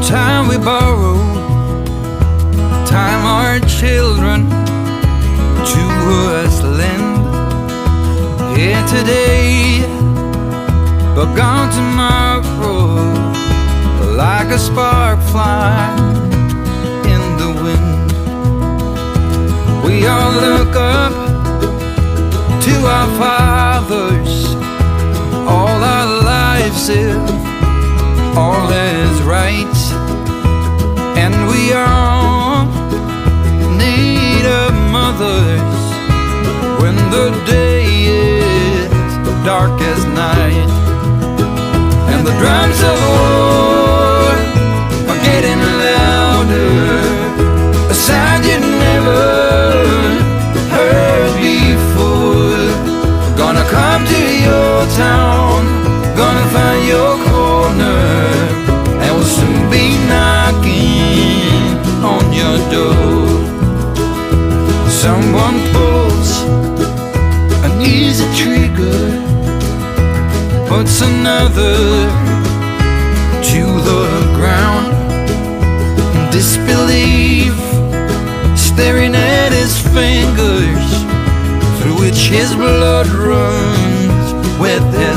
time we borrow, time our children to us lend. Here today, but gone tomorrow, like a spark flying in the wind. We all look up to our fathers, all our lives if all is right, and we all need of mothers when the day is dark as night. And the drums of war are getting louder, a sound you never heard before. Gonna come to your town, gonna find your corner, and we'll soon be knocking on your door. Someone pulls an easy trigger, puts another to the ground in disbelief, staring at his fingers through which his blood runs with his